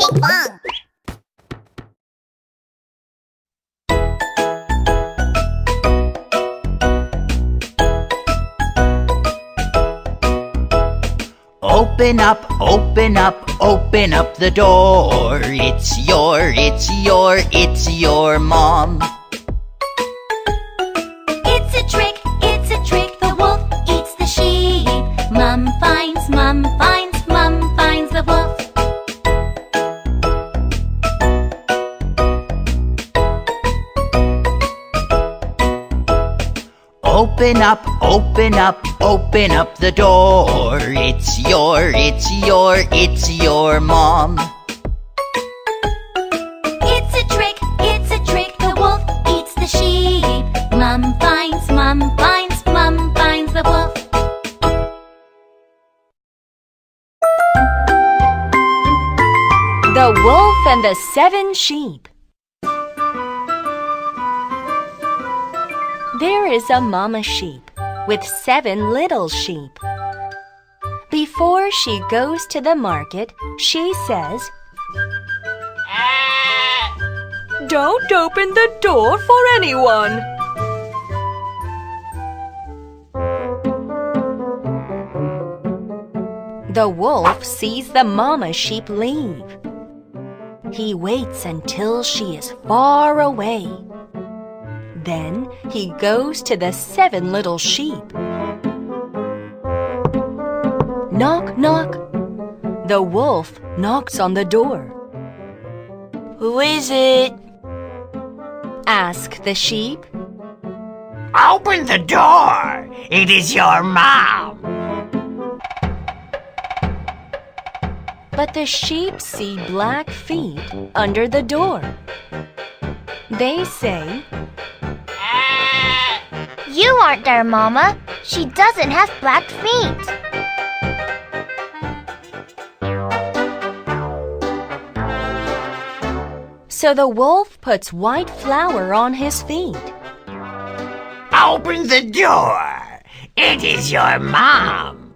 Ping pong. Open up, open up, open up the door. It's your mom. It's a trick, the wolf eats the sheep. Mum finds the wolf. Open up, open up, open up the door. It's your mom. It's a trick, the wolf eats the sheep. Mum finds the wolf. The Wolf and the Seven Sheep. There is a mama sheep with 7 little sheep. Before she goes to the market, she says, "Don't open the door for anyone." The wolf sees the mama sheep leave. He waits until she is far away. Then he goes to the 7 little sheep. Knock, knock. The wolf knocks on the door. "Who is it?" ask the sheep. Open the door. It is your mom. But the sheep see black feet under the door. They say, You aren't our mama. She doesn't have black feet. So the wolf puts white flour on his feet. Open the door. It is your mom.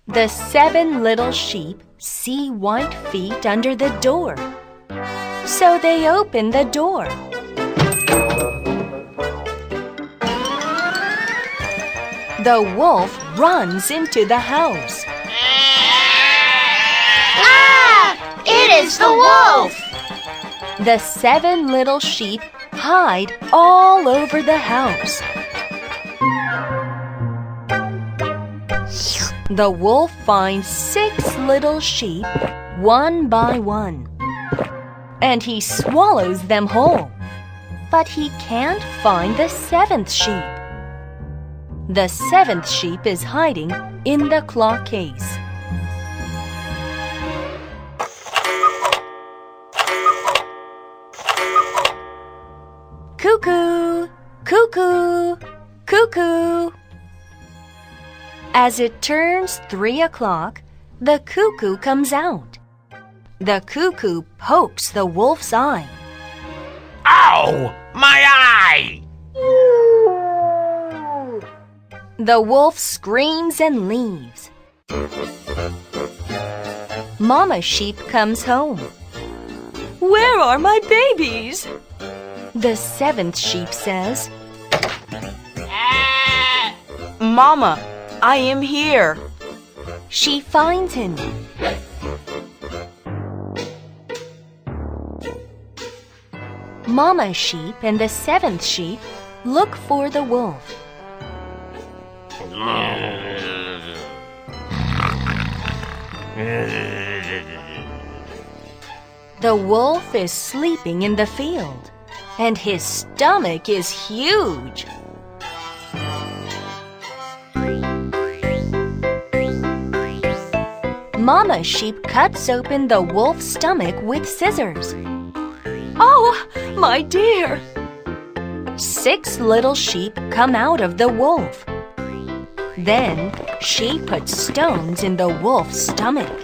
The 7 little sheep see white feet under the door. So they open the door. The wolf runs into the house. Ah! It is the wolf! The 7 little sheep hide all over the house. The wolf finds 6 little sheep, one by one, and he swallows them whole. But he can't find the 7th sheep. The 7th sheep is hiding in the clock case. Cuckoo, cuckoo, cuckoo. As it turns 3 o'clock, the cuckoo comes out. The cuckoo pokes the wolf's eye. Ow! My eye! The wolf screams and leaves. Mama sheep comes home. "Where are my babies?" The 7th sheep says, "Mama, I am here." She finds him. Mama sheep and the 7th sheep look for the wolf. The wolf is sleeping in the field, and his stomach is huge. Mama sheep cuts open the wolf's stomach with scissors. "Oh, my dear!" 6 little sheep come out of the wolf. Then she puts stones in the wolf's stomach.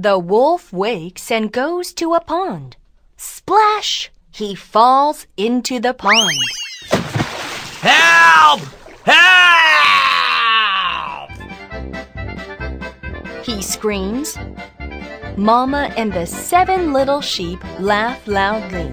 The wolf wakes and goes to a pond. Splash! He falls into the pond. Help! Help! He screams. Mama and the 7 little sheep laugh loudly.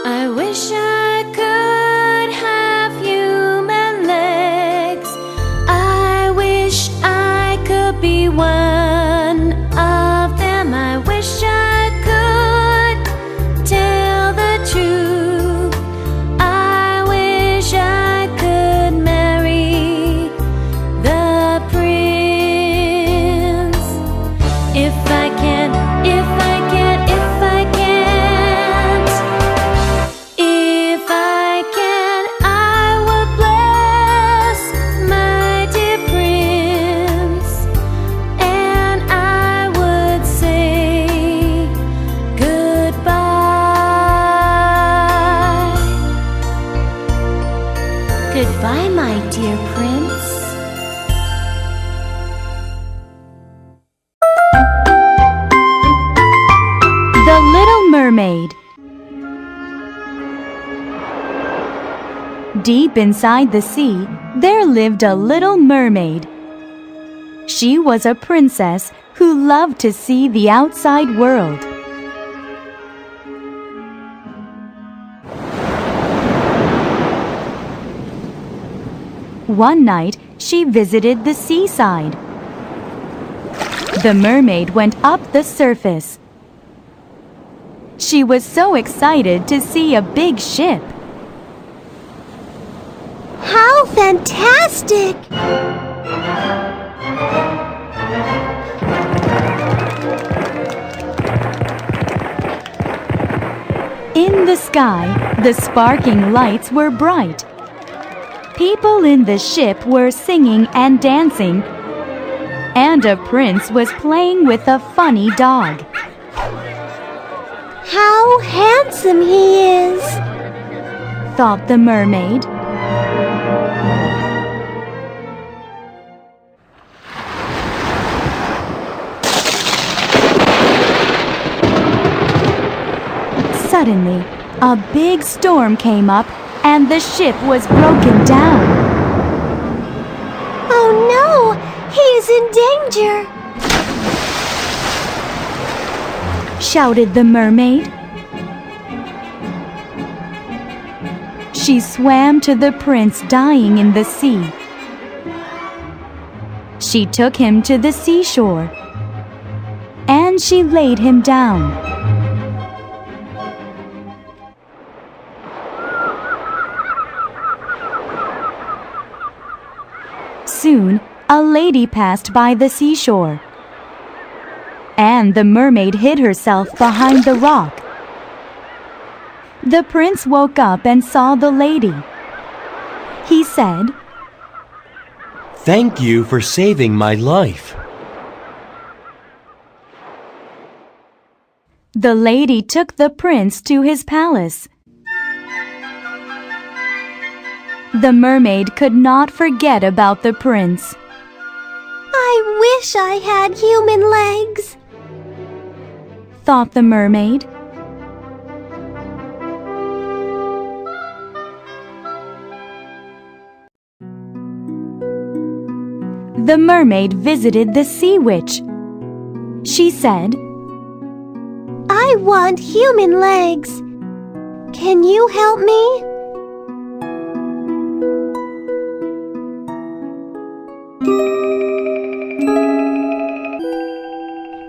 I wish I could have human legs. I wish I could be one of them. I wish I could tell the truth. I wish I could marry the prince. If I can, if I can, if I can't. If I can, I would bless my dear prince, and I would say goodbye. Goodbye, my dear prince. The Little Mermaid. Deep inside the sea, there lived a little mermaid. She was a princess who loved to see the outside world. One night, she visited the seaside. The mermaid went up the surface. She was so excited to see a big ship. How fantastic! In the sky, the sparkling lights were bright. People in the ship were singing and dancing, and a prince was playing with a funny dog. How handsome he is! Thought the mermaid. Suddenly, a big storm came up and the ship was broken down. Oh no! He is in danger! Shouted the mermaid. She swam to the prince dying in the sea. She took him to the seashore, and she laid him down. Soon, a lady passed by the seashore, and the mermaid hid herself behind the rock. The prince woke up and saw the lady. He said, "Thank you for saving my life." The lady took the prince to his palace. The mermaid could not forget about the prince. I wish I had human legs, thought the mermaid. The mermaid visited the sea witch. She said, I want human legs. Can you help me?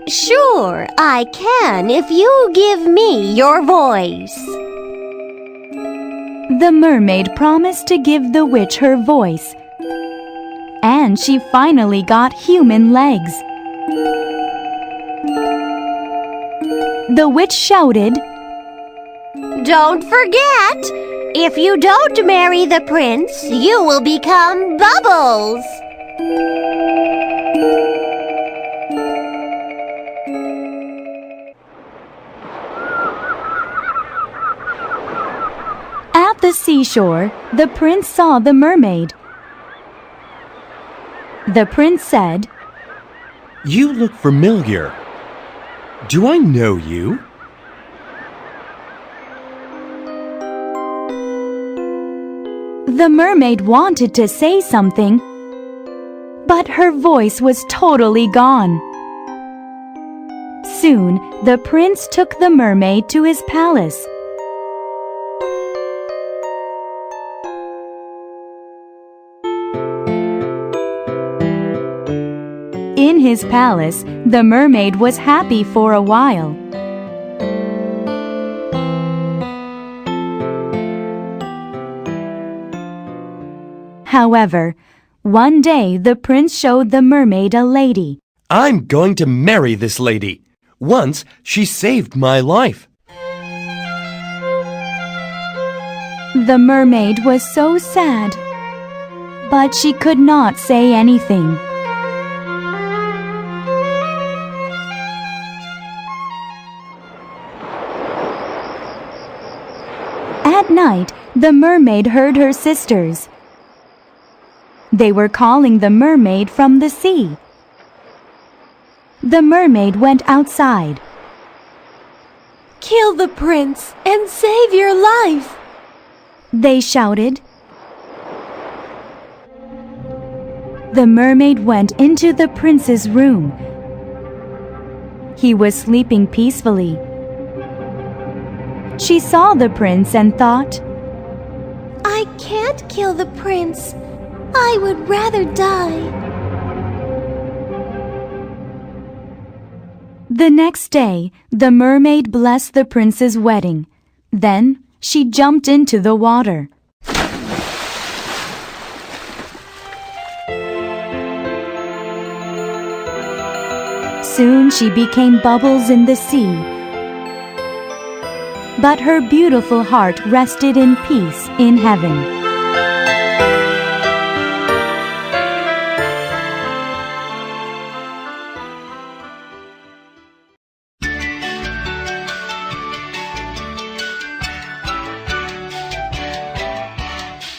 Sure, I can if you give me your voice. The mermaid promised to give the witch her voice, and she finally got human legs. The witch shouted, Don't forget, if you don't marry the prince, you will become bubbles. At the seashore, the prince saw the mermaid. The prince said, "You look familiar. Do I know you? The mermaid wanted to say something, but her voice was totally gone. Soon, the prince took the mermaid to his palace. In his palace, the mermaid was happy for a while. However, one day the prince showed the mermaid a lady. I'm going to marry this lady. Once she saved my life. The mermaid was so sad, but she could not say anything. At night, the mermaid heard her sisters. They were calling the mermaid from the sea. The mermaid went outside. Kill the prince and save your life, they shouted. The mermaid went into the prince's room. He was sleeping peacefully. She saw the prince and thought, I can't kill the prince. I would rather die. The next day, the mermaid blessed the prince's wedding. Then she jumped into the water. Soon she became bubbles in the sea. But her beautiful heart rested in peace in heaven.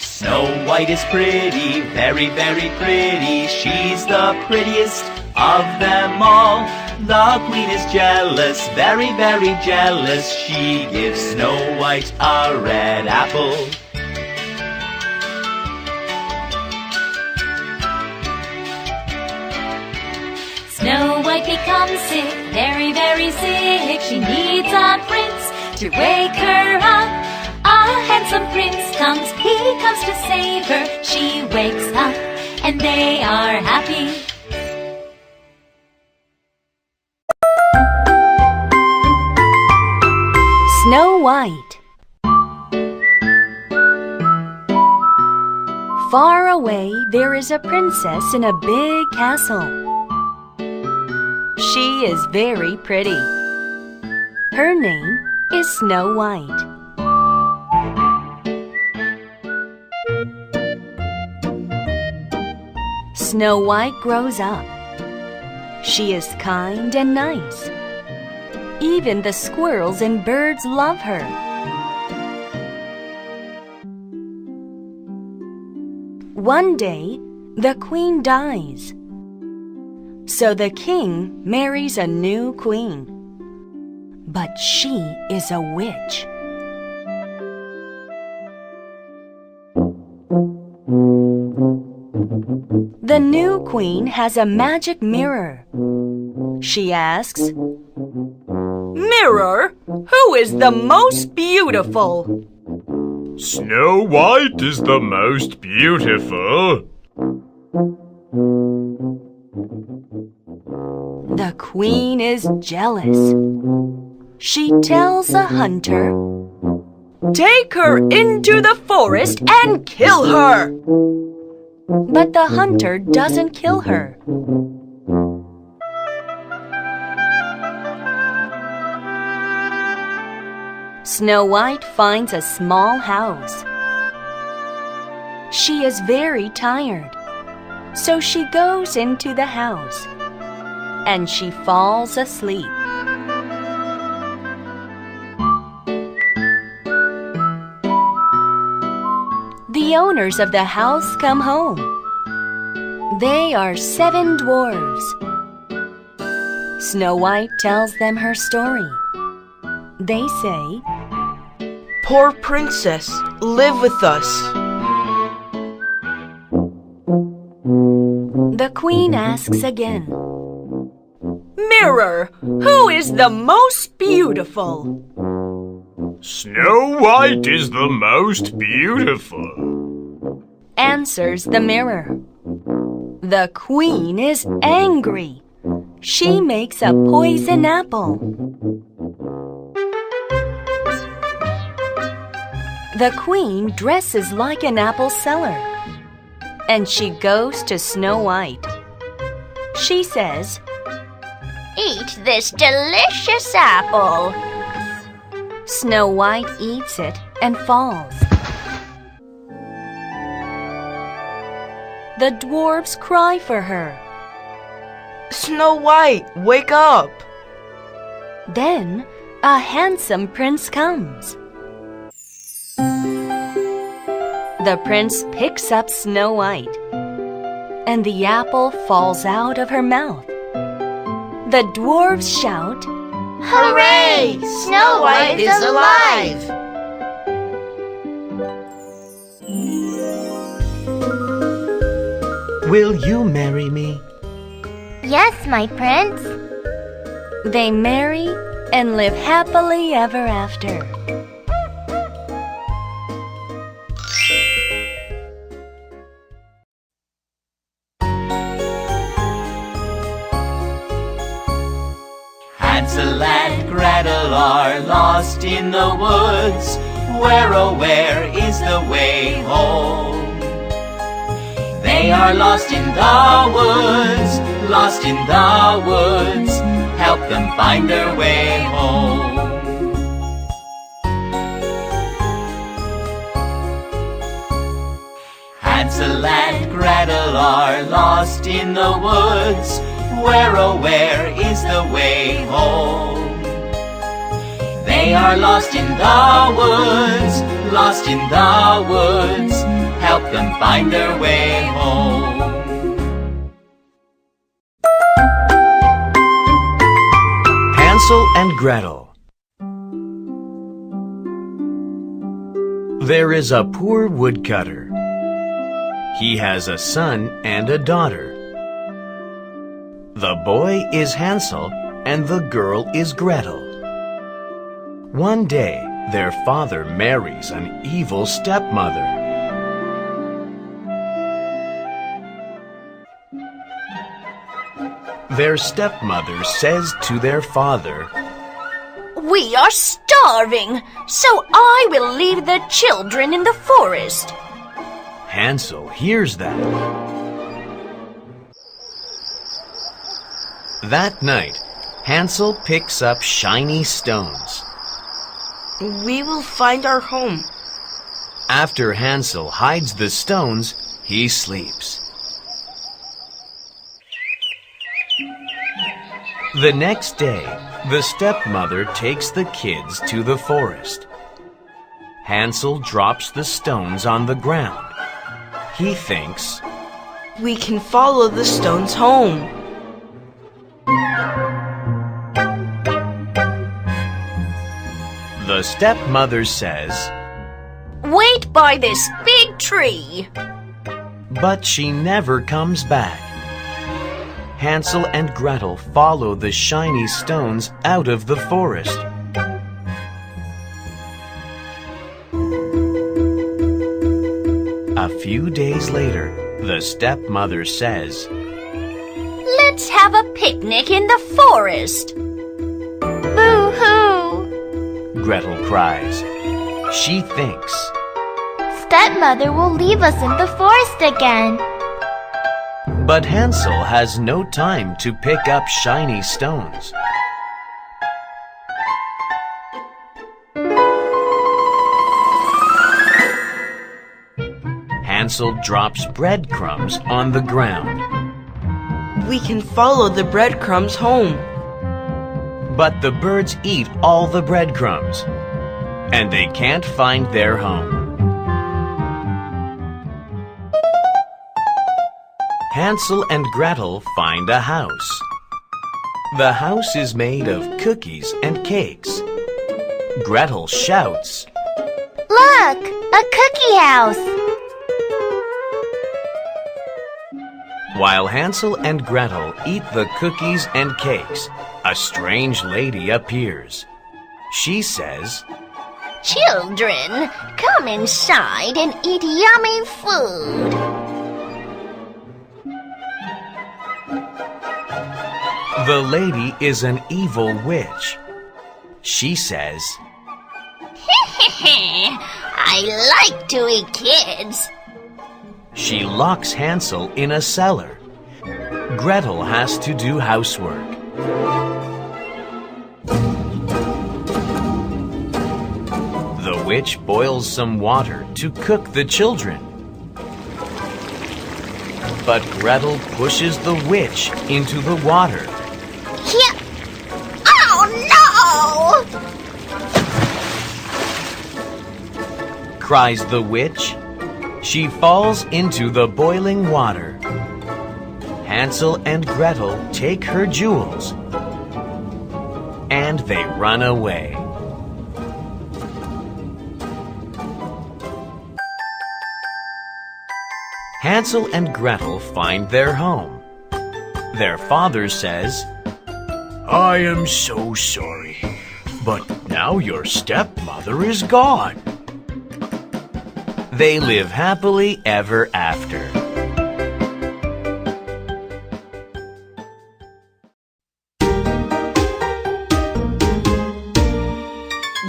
Snow White is pretty, very, very pretty. She's the prettiest of them all. The Queen is jealous, very, very jealous. She gives Snow White a red apple. Snow White becomes sick, very, very sick. She needs a prince to wake her up. A handsome prince comes, he comes to save her. She wakes up and they are happy. Snow White. Far away, there is a princess in a big castle. She is very pretty. Her name is Snow White. Snow White grows up. She is kind and nice. Even the squirrels and birds love her. One day, the queen dies. So the king marries a new queen. But she is a witch. The new queen has a magic mirror. She asks, Mirror, who is the most beautiful? Snow White is the most beautiful. The queen is jealous. She tells the hunter, Take her into the forest and kill her. but the hunter doesn't kill her. Snow White finds a small house. She is very tired, so she goes into the house and she falls asleep. The owners of the house come home. They are 7 dwarves. Snow White tells them her story. They say, Poor princess, live with us. The queen asks again, Mirror, who is the most beautiful? Snow White is the most beautiful, answers the mirror. The queen is angry. She makes a poison apple. The queen dresses like an apple seller, and she goes to Snow White. She says, Eat this delicious apple. Snow White eats it and falls. The dwarfs cry for her. Snow White, wake up! Then a handsome prince comes. The prince picks up Snow White, and the apple falls out of her mouth. The dwarfs shout, Hooray! Snow White is alive! Will you marry me? Yes, my prince. They marry and live happily ever after. Hansel and Gretel are lost in the woods. Where, oh, where is the way home? They are lost in the woods, lost in the woods. Help them find their way home. Hansel and Gretel are lost in the woods. Where, oh, where is the way home? They are lost in the woods, lost in the woods. Help them find their way home. Hansel and Gretel. There is a poor woodcutter. He has a son and a daughter. The boy is Hansel and the girl is Gretel. One day, their father marries an evil stepmother. Their stepmother says to their father, We are starving, so I will leave the children in the forest. Hansel hears that. That night, Hansel picks up shiny stones. We will find our home. After Hansel hides the stones, he sleeps. The next day, the stepmother takes the kids to the forest. Hansel drops the stones on the ground. He thinks, We can follow the stones home. The stepmother says, Wait by this big tree. but she never comes back. Hansel and Gretel follow the shiny stones out of the forest. A few days later, the stepmother says, Let's have a picnic in the forest. Boo-hoo! Gretel cries. She thinks, Stepmother will leave us in the forest again. but Hansel has no time to pick up shiny stones. Hansel drops breadcrumbs on the ground. We can follow the breadcrumbs home. But the birds eat all the breadcrumbs, and they can't find their home. Hansel and Gretel find a house. The house is made of cookies and cakes. Gretel shouts, Look, a cookie house. While Hansel and Gretel eat the cookies and cakes, a strange lady appears. She says, Children, come inside and eat yummy food. The lady is an evil witch. She says, I like to eat kids. She locks Hansel in a cellar. Gretel has to do housework. The witch boils some water to cook the children. But Gretel pushes the witch into the water. Yeah. Oh no! Cries the witch. She falls into the boiling water. Hansel and Gretel take her jewels, and they run away. Hansel and Gretel find their home. Their father says, I am so sorry, but now your stepmother is gone. They live happily ever after.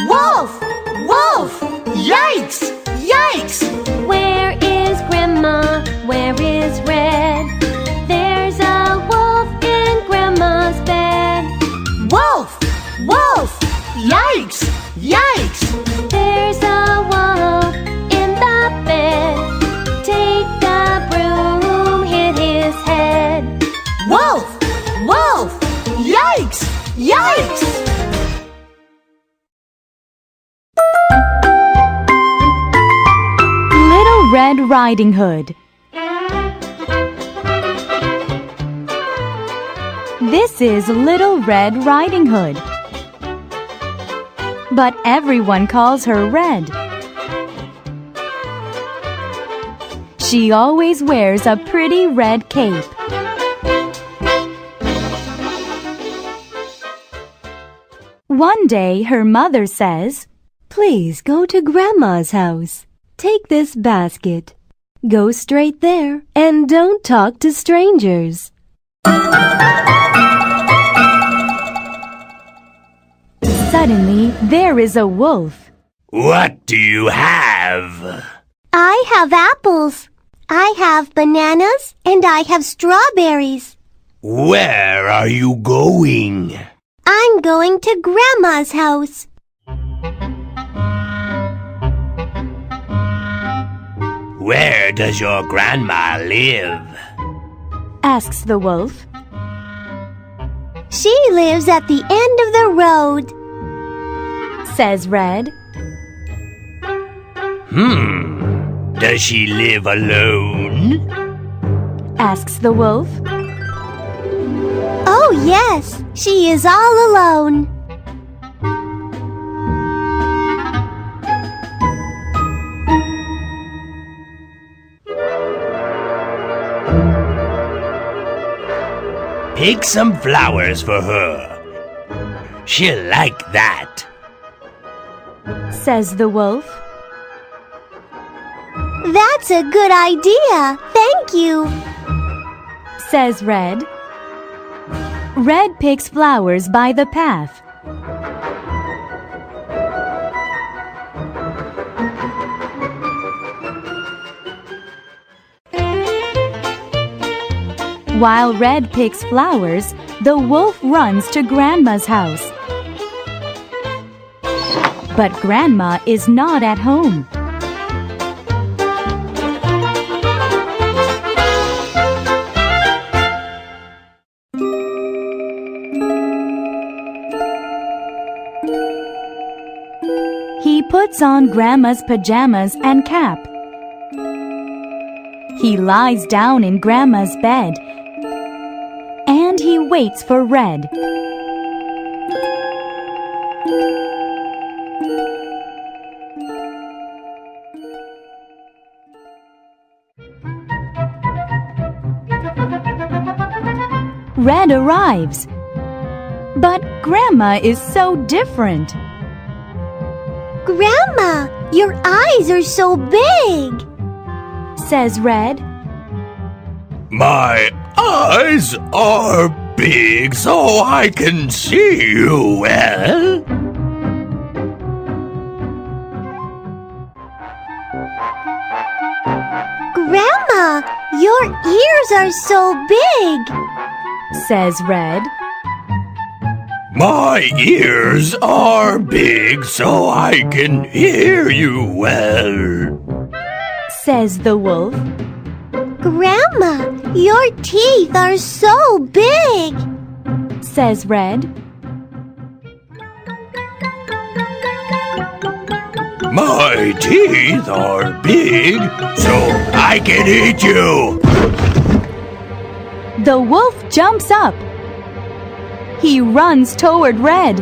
Wolf! Wolf! Yikes! Yikes! Where is Grandma? Where is Red? There's a wolf in Grandma's bed. Wolf! Wolf! Yikes! Yikes! There's a wolf in the bed. Take the broom, hit his head. Wolf! Wolf! Yikes! Yikes! Little Red Riding Hood. This is Little Red Riding Hood. But everyone calls her Red. She always wears a pretty red cape. One day her mother says, Please go to Grandma's house. Take this basket. Go straight there and don't talk to strangers. Suddenly, there is a wolf. What do you have? I have apples. I have bananas and I have strawberries. Where are you going? I'm going to Grandma's house. Where does your grandma live? Asks the wolf. She lives at the end of the road. Says Red. Does she live alone? Asks the wolf. Oh yes, she is all alone. Pick some flowers for her. She'll like that. Says the wolf. That's a good idea. Thank you. Says Red. Red picks flowers by the path. While Red picks flowers, the wolf runs to Grandma's house. But Grandma is not at home. He puts on Grandma's pajamas and cap. He lies down in Grandma's bed and he waits for Red. Red arrives. But Grandma is so different. Grandma, your eyes are so big, says Red. My eyes are big so I can see you well. Grandma, your ears are so big, says Red. My ears are big so I can hear you well, says the wolf. Grandma, your teeth are so big, says Red. My teeth are big so I can eat you. The wolf jumps up. He runs toward Red.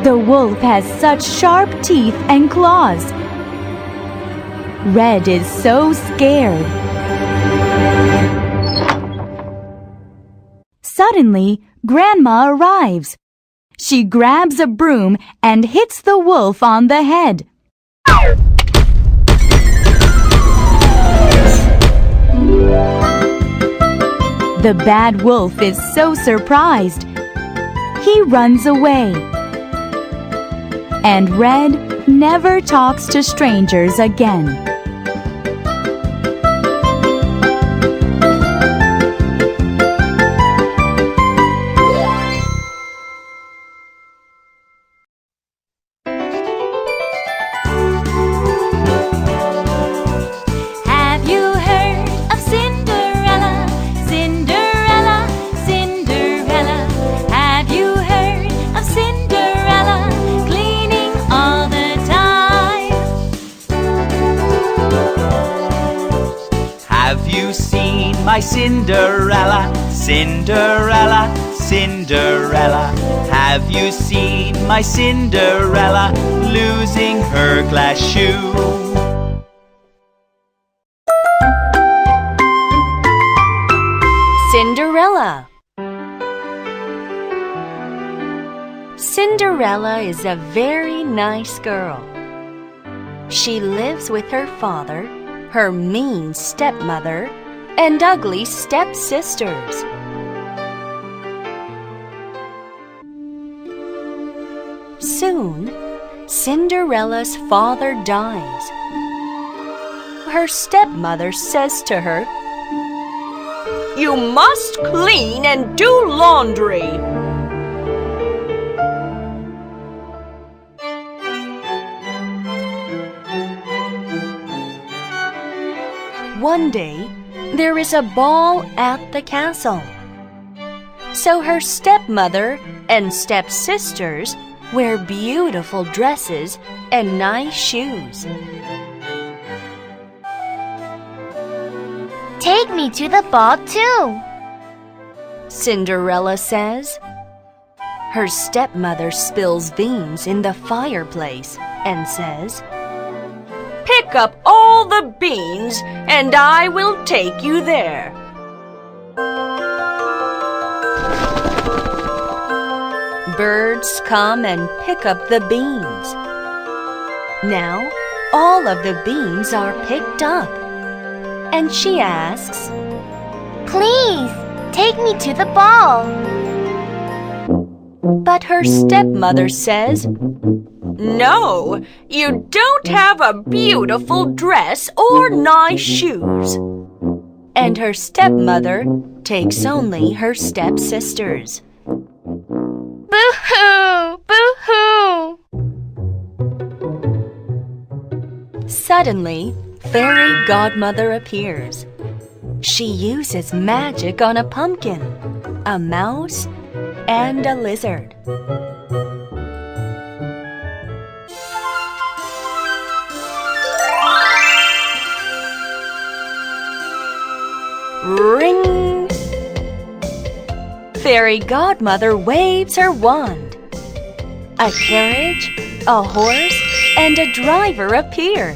The wolf has such sharp teeth and claws. Red is so scared. Suddenly, Grandma arrives. She grabs a broom and hits the wolf on the head. The bad wolf is so surprised. He runs away. And Red never talks to strangers again. My Cinderella, Cinderella, Cinderella. Have you seen my Cinderella losing her glass shoe? Cinderella. Cinderella is a very nice girl. She lives with her father, her mean stepmother, and ugly stepsisters. Soon, Cinderella's father dies. Her stepmother says to her, "You must clean and do laundry." One day, there is a ball at the castle. So her stepmother and stepsisters wear beautiful dresses and nice shoes. Take me to the ball too, Cinderella says. Her stepmother spills beans in the fireplace and says, "Pick up all the beans, and I will take you there." Birds come and pick up the beans. Now, all of the beans are picked up. And she asks, "Please, take me to the ball." But her stepmother says, "No, you don't have a beautiful dress or nice shoes." And her stepmother takes only her stepsisters. Boo-hoo! Boo-hoo! Suddenly, Fairy Godmother appears. She uses magic on a pumpkin, a mouse, and a lizard. Ring! Fairy Godmother waves her wand. A carriage, a horse, and a driver appear.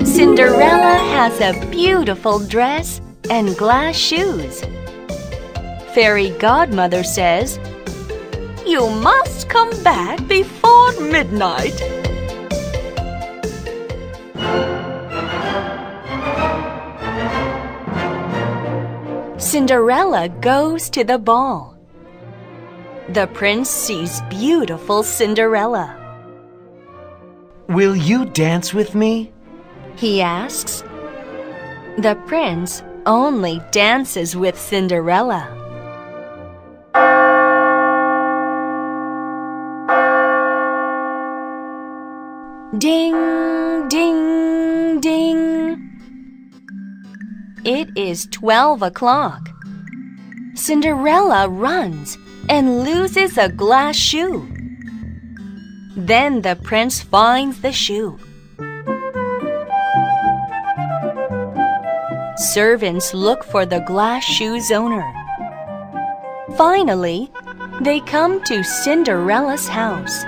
Cinderella has a beautiful dress and glass shoes. Fairy Godmother says, "You must come back before midnight." Cinderella goes to the ball. The prince sees beautiful Cinderella. Will you dance with me? He asks. The prince only dances with Cinderella. Ding, ding, ding. It is 12 o'clock. Cinderella runs and loses a glass shoe. Then the prince finds the shoe. Servants look for the glass shoe's owner. Finally, they come to Cinderella's house.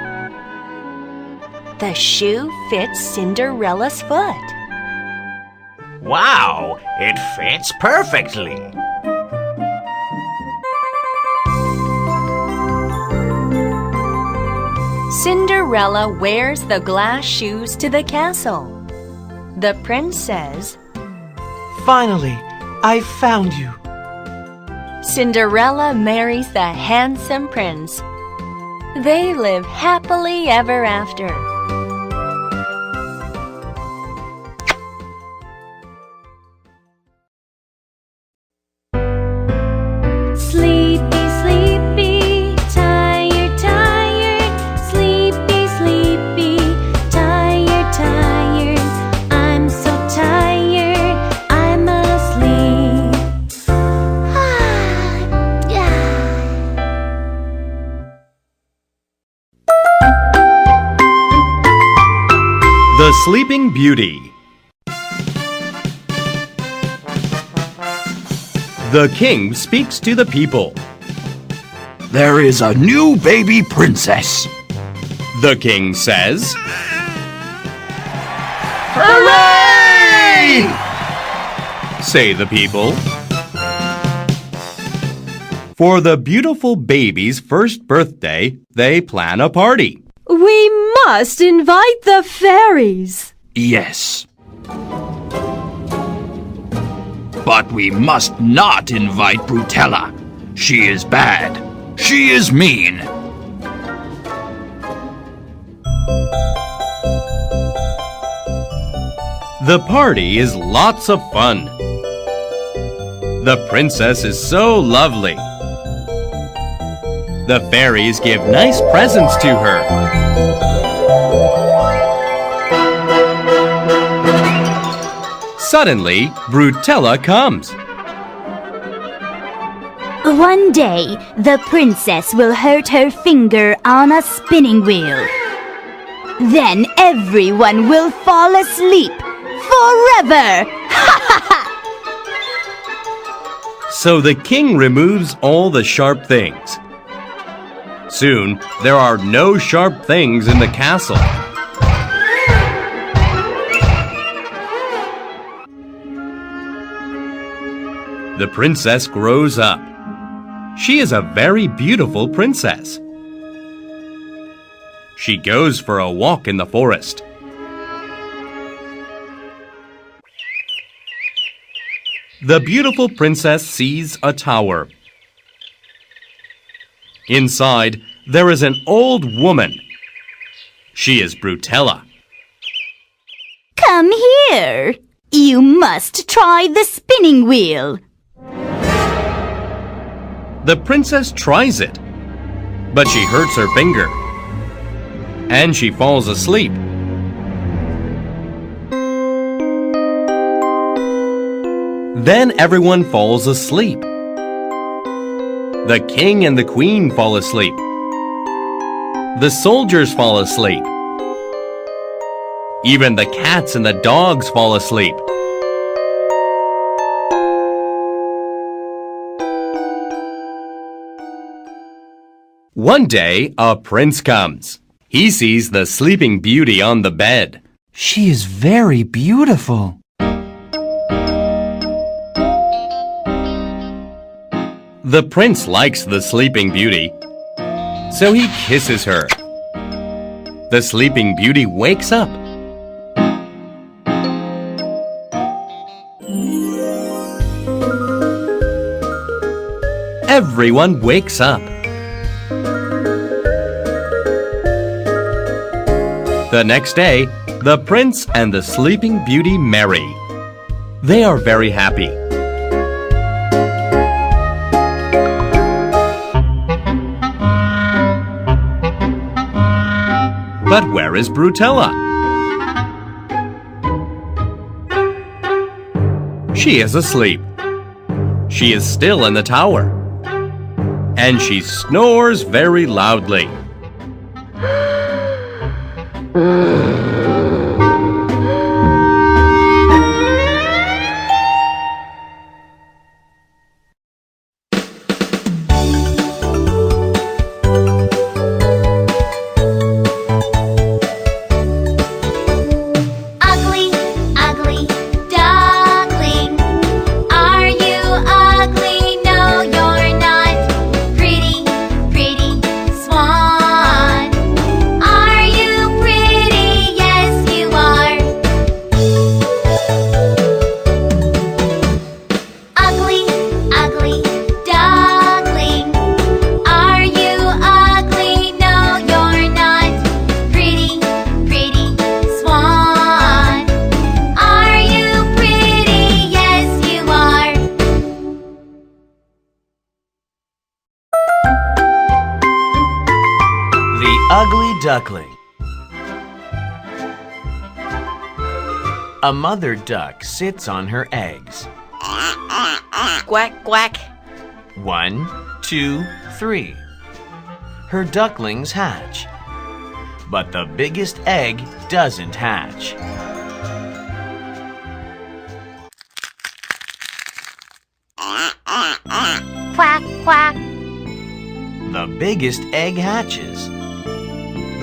The shoe fits Cinderella's foot. Wow, it fits perfectly. Cinderella wears the glass shoes to the castle. The prince says, "Finally, I found you." Cinderella marries the handsome prince. They live happily ever after. Sleepy, sleepy, tired, tired. Sleepy, sleepy, tired, tired. I'm so tired, I'm asleep. The Sleeping Beauty. The king speaks to the people. There is a new baby princess. The king says, Hooray! say the people. For the beautiful baby's first birthday, they plan a party. We must invite the fairies. Yes. But we must not invite Brutella. She is bad. She is mean. The party is lots of fun. The princess is so lovely. The fairies give nice presents to her. Suddenly, Brutella comes. One day, the princess will hurt her finger on a spinning wheel. Then everyone will fall asleep forever. So the king removes all the sharp things. Soon, there are no sharp things in the castle. The princess grows up. She is a very beautiful princess. She goes for a walk in the forest. The beautiful princess sees a tower. Inside, there is an old woman. She is Brutella. Come here. You must try the spinning wheel. The princess tries it, but she hurts her finger, and she falls asleep. Then everyone falls asleep. The king and the queen fall asleep. The soldiers fall asleep. Even the cats and the dogs fall asleep. One day, a prince comes. He sees the Sleeping Beauty on the bed. She is very beautiful. The prince likes the Sleeping Beauty, so he kisses her. The Sleeping Beauty wakes up. Everyone wakes up. The next day, the prince and the Sleeping Beauty marry. They are very happy. But where is Brutella? She is asleep. She is still in the tower. And she snores very loudly. Ugly duckling. A mother duck sits on her eggs. Quack, quack. 1, 2, 3. Her ducklings hatch. But the biggest egg doesn't hatch. Quack, quack. The biggest egg hatches.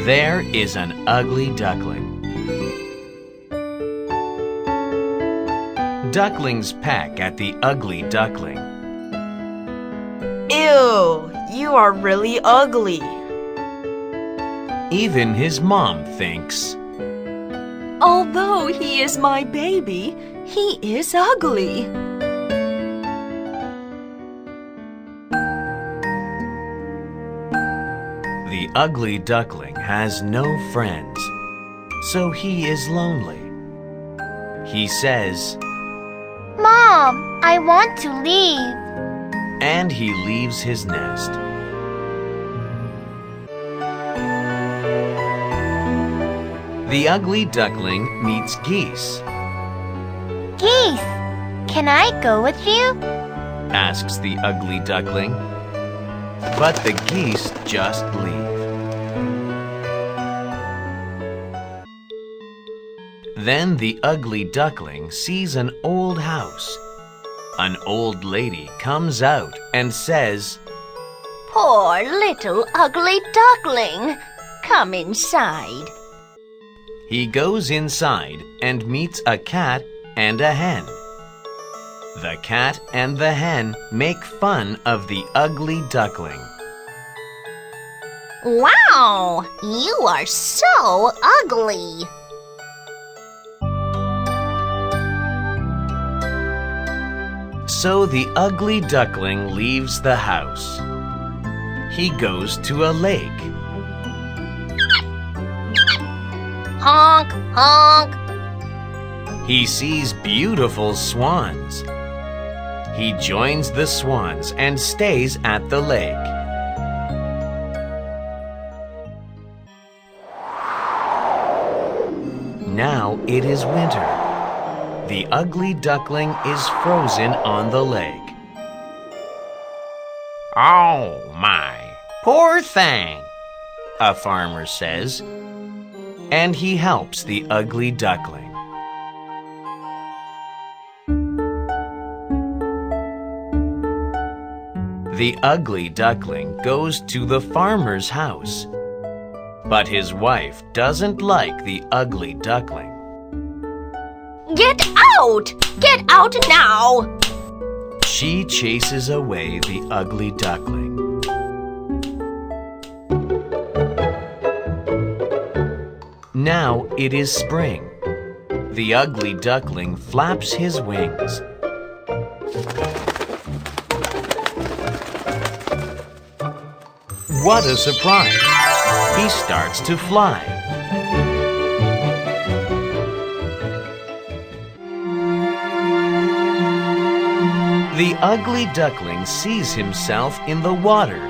There is an ugly duckling. Ducklings peck at the ugly duckling. Ew, you are really ugly. Even his mom thinks, Although he is my baby, he is ugly. the ugly duckling has no friends, so he is lonely. He says, Mom, I want to leave. And he leaves his nest. The ugly duckling meets geese. Geese, can I go with you? Asks the ugly duckling. But the geese just leave. Then the ugly duckling sees an old house. An old lady comes out and says, Poor little ugly duckling, come inside. He goes inside and meets a cat and a hen. The cat and the hen make fun of the ugly duckling. Wow, you are so ugly. So the ugly duckling leaves the house. He goes to a lake. Honk, honk. He sees beautiful swans. He joins the swans and stays at the lake. Now it is winter. The ugly duckling is frozen on the lake. Oh my, poor thing, a farmer says, and he helps the ugly duckling. The ugly duckling goes to the farmer's house. But his wife doesn't like the ugly duckling. Get out! Get out now! She chases away the ugly duckling. Now it is spring. The ugly duckling flaps his wings. What a surprise! He starts to fly. The ugly duckling sees himself in the water.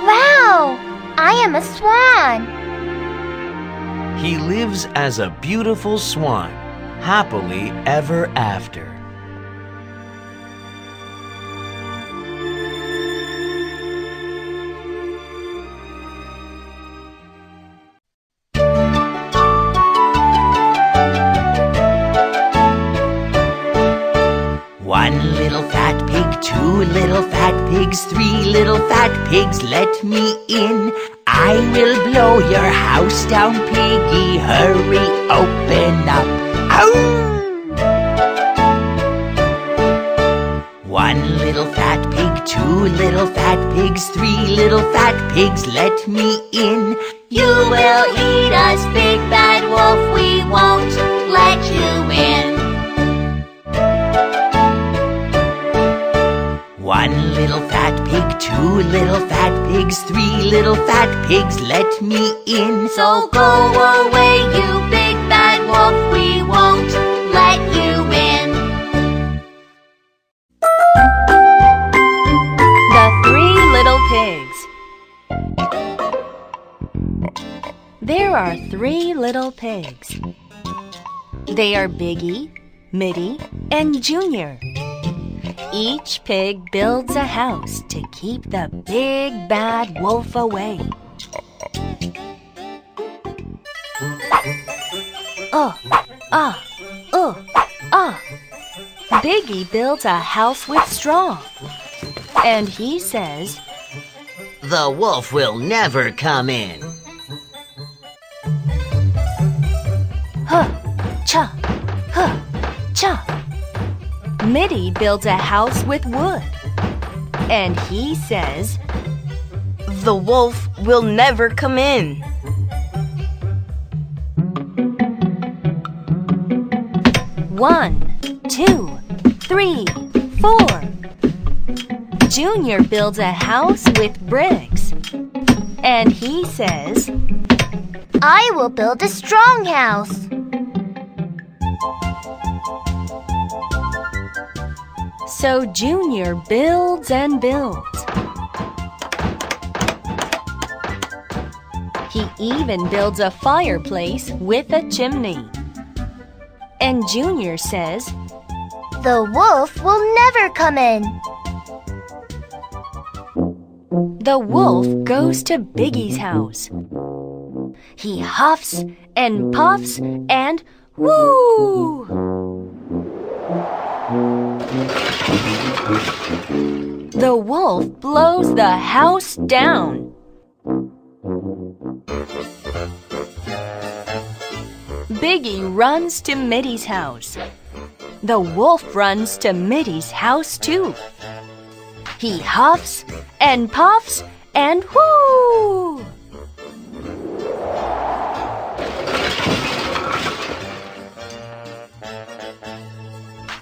Wow! I am a swan. He lives as a beautiful swan, happily ever after. One little fat pig, two little fat pigs, three little fat pigs, let me in. I will blow your house down, piggy, hurry, open up. Ow! One little fat pig, two little fat pigs, three little fat pigs, let me in. You will eat us, big bad wolf, we won't let you in. One little fat pig, two little fat pigs, three little fat pigs, let me in. So go away, you big bad wolf, we won't let you in. The Three Little Pigs. There are 3 little pigs. They are Biggie, Mitty, and Junior. Each pig builds a house to keep the big bad wolf away. Biggie builds a house with straw. And he says, The wolf will never come in. Cha, cha. Mitty builds a house with wood. And he says, The wolf will never come in. One, 2, 3, 4. Junior builds a house with bricks. And he says, I will build a strong house. So Junior builds and builds. He even builds a fireplace with a chimney. And Junior says, The wolf will never come in. The wolf goes to Biggie's house. He huffs and puffs and whoo! The wolf blows the house down. Biggie runs to Mitty's house. The wolf runs to Mitty's house too. He huffs and puffs and whoo!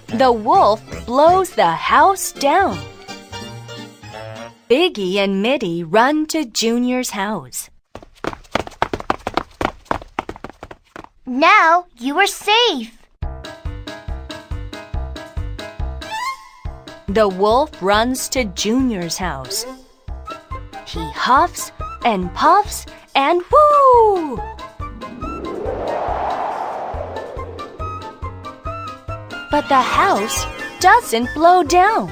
The wolf blows the house down. Biggie and Mitty run to Junior's house. Now you are safe. The wolf runs to Junior's house. He huffs and puffs and whoo! But the house doesn't blow down.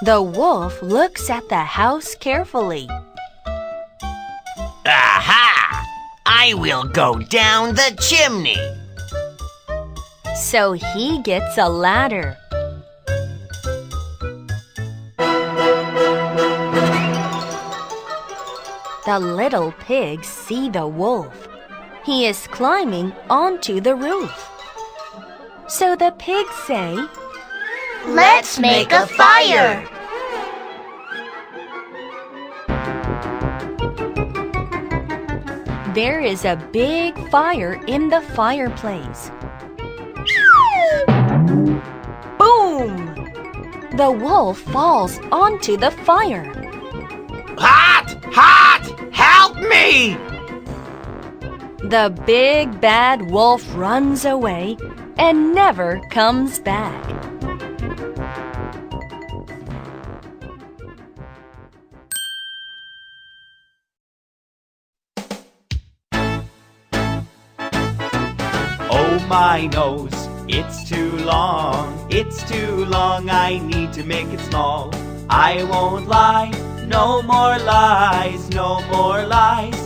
The wolf looks at the house carefully. Aha! I will go down the chimney. So he gets a ladder. The little pigs see the wolf. He is climbing onto the roof. So the pigs say, "Let's make a fire." There is a big fire in the fireplace. Boom! The wolf falls onto the fire. Hot! Hot! Help me! The big bad wolf runs away and never comes back. Oh my nose, it's too long, I need to make it small. I won't lie, no more lies,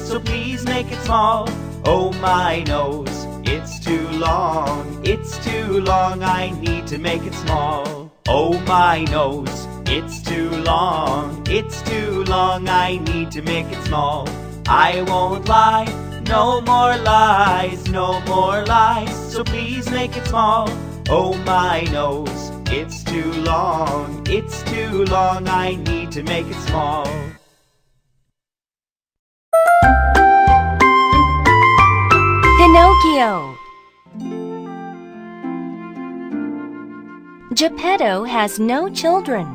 so please make it small. Oh my nose, it's too long, I need to make it small. Oh my nose, it's too long, I need to make it small. I won't lie, no more lies, so please make it small. Oh my nose, it's too long, I need to make it small. Pinocchio. Geppetto has no children,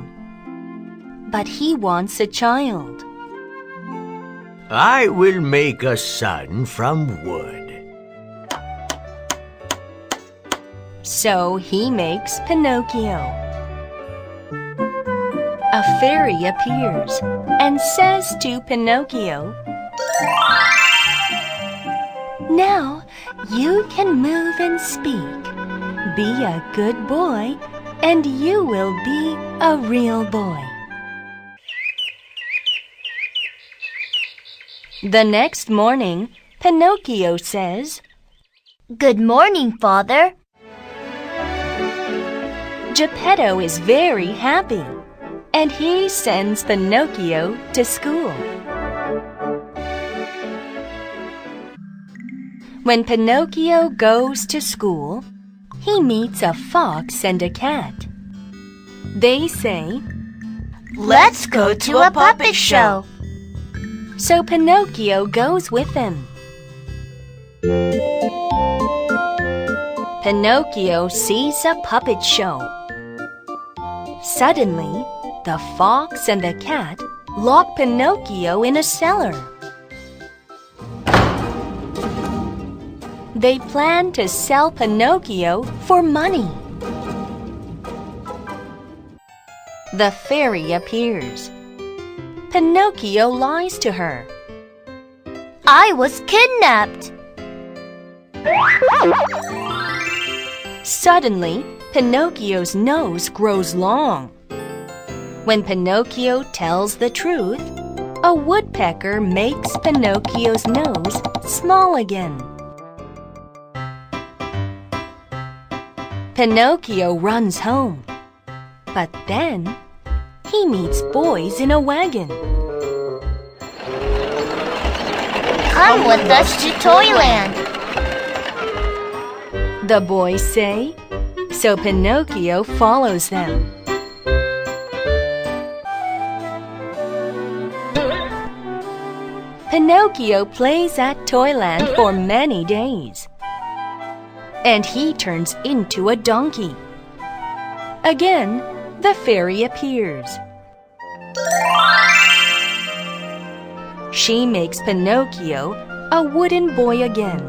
but he wants a child. I will make a son from wood. So he makes Pinocchio. A fairy appears and says to Pinocchio, "Now you can move and speak. Be a good boy, and you will be a real boy." The next morning, Pinocchio says, "Good morning, Father." Geppetto is very happy, and he sends Pinocchio to school. When Pinocchio goes to school, he meets a fox and a cat. They say, "Let's go to a puppet show." So Pinocchio goes with them. Pinocchio sees a puppet show. Suddenly, the fox and the cat lock Pinocchio in a cellar. They plan to sell Pinocchio for money. The fairy appears. Pinocchio lies to her. "I was kidnapped." Suddenly, Pinocchio's nose grows long. When Pinocchio tells the truth, a woodpecker makes Pinocchio's nose small again. Pinocchio runs home, but then he meets boys in a wagon. "Come with us to Toyland." The boys say, so Pinocchio follows them. Pinocchio plays at Toyland for many days, and he turns into a donkey. Again, the fairy appears. She makes Pinocchio a wooden boy again.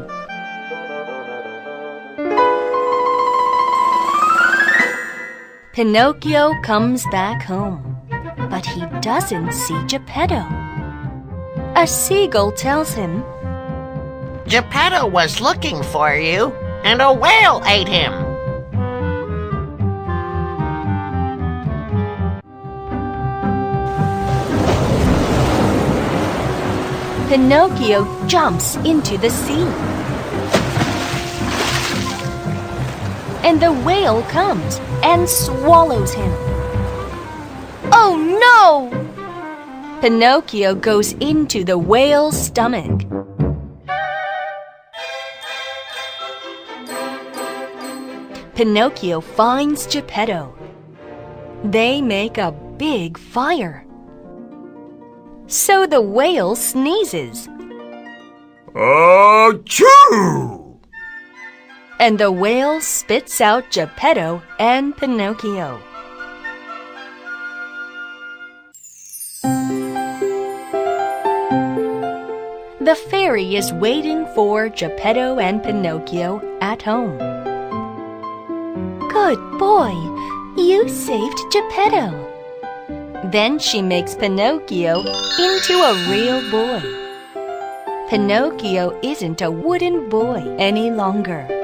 Pinocchio comes back home, but he doesn't see Geppetto. A seagull tells him, "Geppetto was looking for you, and a whale ate him." Pinocchio jumps into the sea. and the whale comes and swallows him. Oh no! Pinocchio goes into the whale's stomach. Pinocchio finds Geppetto. They make a big fire. So the whale sneezes. Achoo! And the whale spits out Geppetto and Pinocchio. The fairy is waiting for Geppetto and Pinocchio at home. Good boy, you saved Geppetto. Then she makes Pinocchio into a real boy. Pinocchio isn't a wooden boy any longer.